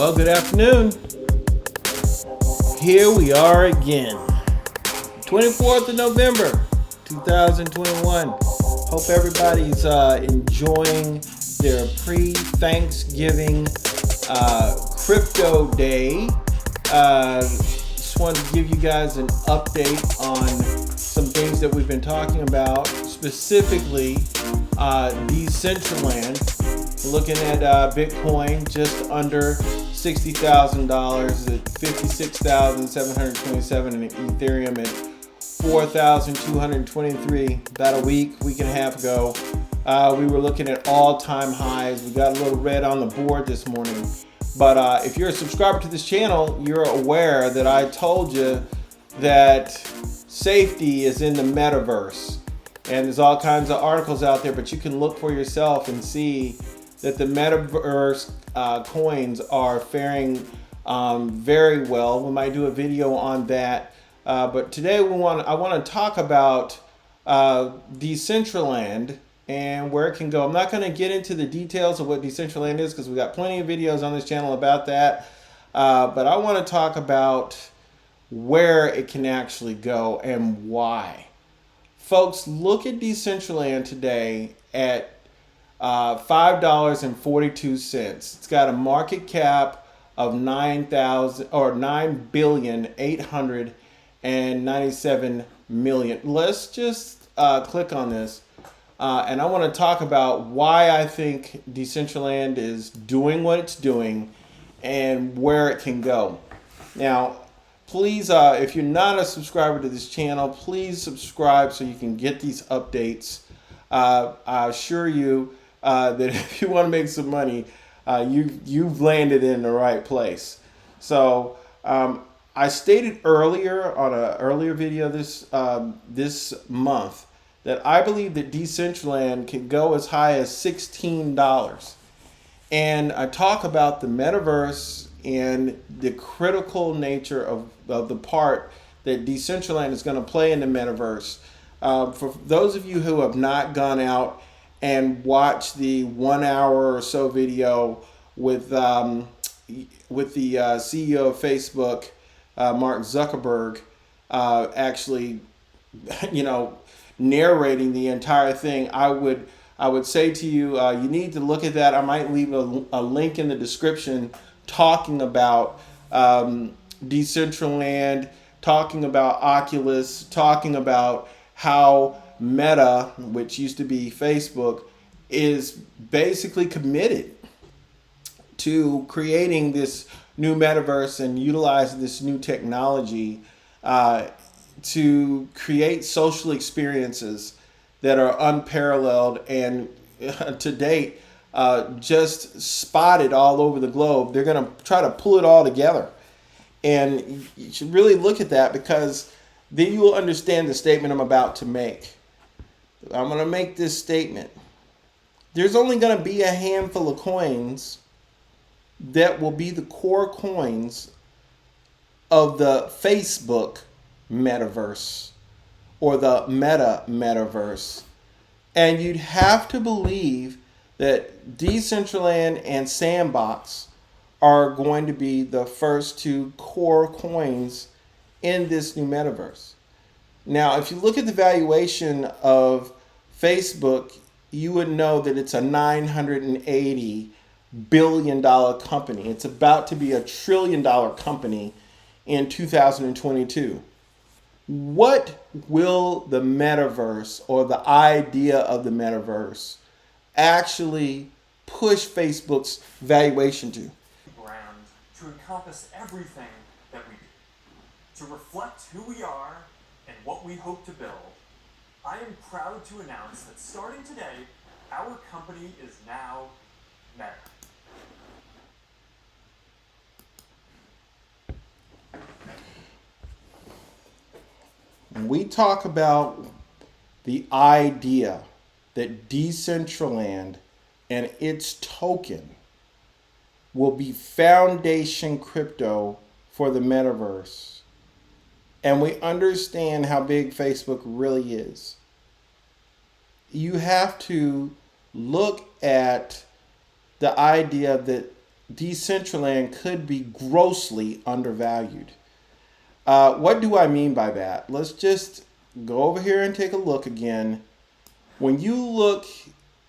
Well, good afternoon. Here we are again. 24th of November, 2021. Hope everybody's enjoying their pre-Thanksgiving crypto day. Just wanted to give you guys an update on some things that we've been talking about, specifically Decentraland. We're looking at Bitcoin just under $60,000 at $56,727, and Ethereum at $4,223. About a week and a half ago, we were looking at all-time highs. We got a little red on the board this morning. But if you're a subscriber to this channel, you're aware that I told you that safety is in the metaverse. And there's all kinds of articles out there, but you can look for yourself and see that the metaverse coins are faring very well. We might do a video on that. But today I want to talk about Decentraland and where it can go. I'm not going to get into the details of what Decentraland is because we got plenty of videos on this channel about that. But I want to talk about where it can actually go and why. Folks, look at Decentraland today at $5.42. It's got a market cap of $9,897,000,000. Let's just click on this, and I want to talk about why I think Decentraland is doing what it's doing and where it can go. Now, please, if you're not a subscriber to this channel, please subscribe so you can get these updates. I assure you that if you want to make some money, you've landed in the right place. So I stated earlier on an earlier video this month that I believe that Decentraland can go as high as $16. And I talk about the metaverse and the critical nature of the part that Decentraland is going to play in the metaverse. For those of you who have not gone out and watched the 1 hour or so video with the CEO of Facebook, Mark Zuckerberg, actually, narrating the entire thing, I would say to you, you need to look at that. I might leave a link in the description talking about Decentraland, talking about Oculus, talking about how Meta, which used to be Facebook, is basically committed to creating this new metaverse and utilize this new technology to create social experiences that are unparalleled and to date just spotted all over the globe. They're going to try to pull it all together. And you should really look at that, because then you will understand the statement I'm about to make. I'm going to make this statement. There's only going to be a handful of coins that will be the core coins of the Facebook metaverse or the Meta metaverse. And you'd have to believe that Decentraland and Sandbox are going to be the first two core coins in this new metaverse. Now, if you look at the valuation of Facebook, you would know that it's a $980 billion company. It's about to be a $1 trillion company in 2022. What will the metaverse, or the idea of the metaverse, actually push Facebook's valuation to? Brand to encompass everything that we do, to reflect who we are and what we hope to build. I am proud to announce that starting today, our company is now Meta. When we talk about the idea that Decentraland and its token will be foundation crypto for the metaverse, and we understand how big Facebook really is, you have to look at the idea that Decentraland could be grossly undervalued. What do I mean by that? Let's just go over here and take a look again. When you look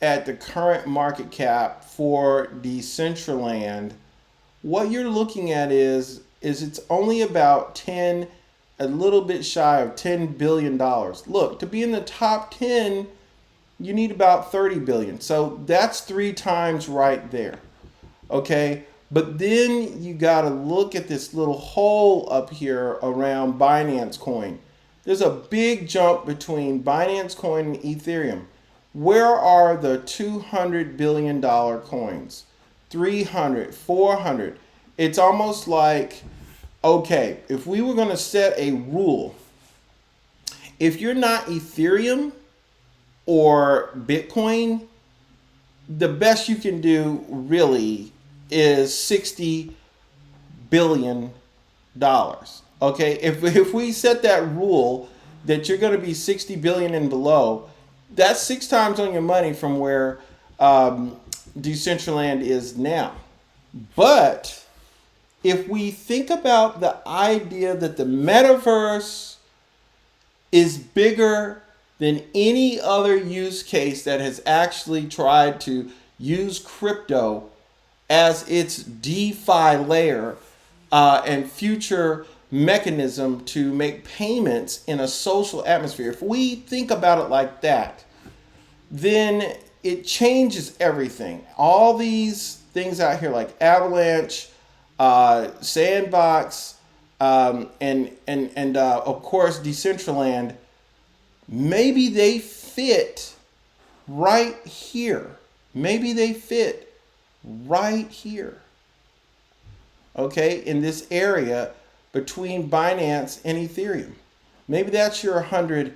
at the current market cap for Decentraland, what you're looking at is it's only about a little bit shy of $10 billion. Look, to be in the top 10, you need about 30 billion. So that's 3 times right there. Okay. But then you got to look at this little hole up here around Binance Coin. There's a big jump between Binance Coin and Ethereum. Where are the $200 billion coins? 300, 400. It's almost like, okay, if we were going to set a rule, if you're not Ethereum or Bitcoin, the best you can do really is $60 billion. Okay, if we set that rule that you're going to be 60 billion and below, that's 6 times on your money from where Decentraland is now. But if we think about the idea that the metaverse is bigger than any other use case that has actually tried to use crypto as its DeFi layer and future mechanism to make payments in a social atmosphere. If we think about it like that, then it changes everything. All these things out here like Avalanche, Sandbox, and of course Decentraland, maybe they fit right here. Maybe they fit right here, okay, in this area between Binance and Ethereum. Maybe that's your 100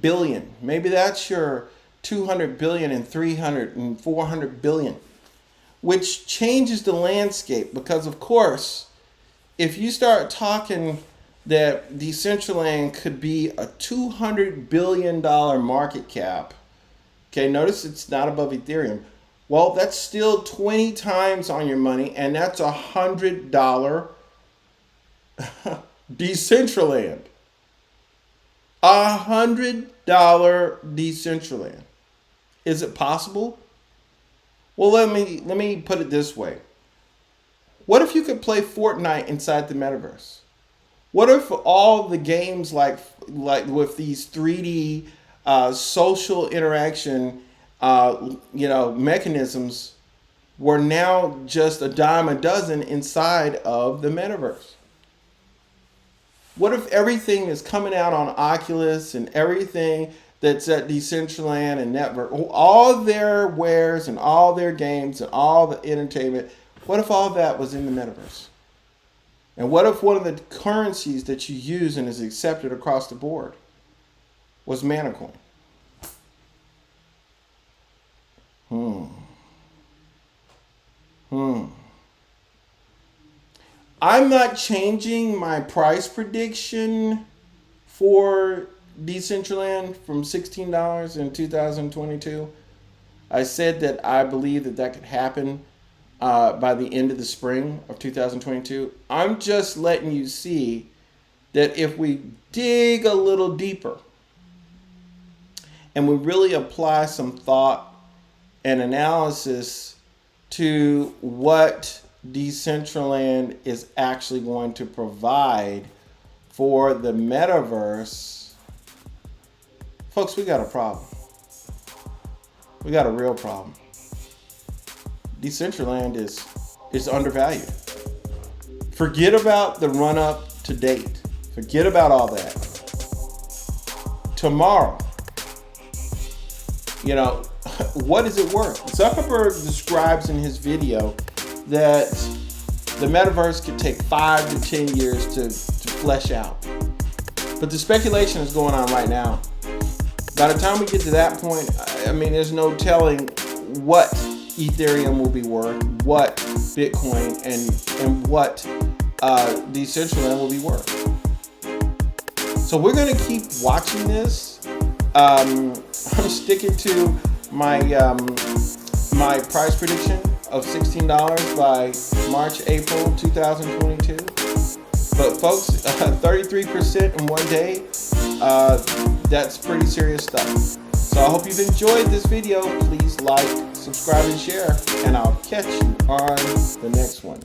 billion. Maybe that's your 200 billion and 300 and 400 billion, which changes the landscape because, of course, if you start talking that Decentraland could be a $200 billion market cap, okay, notice it's not above Ethereum. Well, that's still 20 times on your money, and that's $100 Decentraland. $100 Decentraland. Is it possible? Well, let me put it this way. What if you could play Fortnite inside the metaverse? What if all the games like with these 3D social interaction mechanisms were now just a dime a dozen inside of the metaverse? What if everything is coming out on Oculus and everything that's at Decentraland and Network, all their wares and all their games and all the entertainment, what if all that was in the metaverse? And what if one of the currencies that you use and is accepted across the board was Mana Coin? I'm not changing my price prediction for Decentraland from $16 in 2022. I said that I believe that could happen by the end of the spring of 2022. I'm just letting you see that if we dig a little deeper and we really apply some thought and analysis to what Decentraland is actually going to provide for the metaverse, folks, we got a problem. We got a real problem. Decentraland is undervalued. Forget about the run up to date. Forget about all that. Tomorrow, what is it worth? Zuckerberg describes in his video that the metaverse could take 5 to 10 years to flesh out. But the speculation is going on right now. By the time we get to that point, there's no telling what Ethereum will be worth, what Bitcoin and what Decentraland will be worth. So we're going to keep watching this. I'm sticking to my my price prediction of $16 by March, April 2022. But folks, 33% in one day, that's pretty serious stuff. So I hope you've enjoyed this video. Please like, subscribe, and share, and I'll catch you on the next one.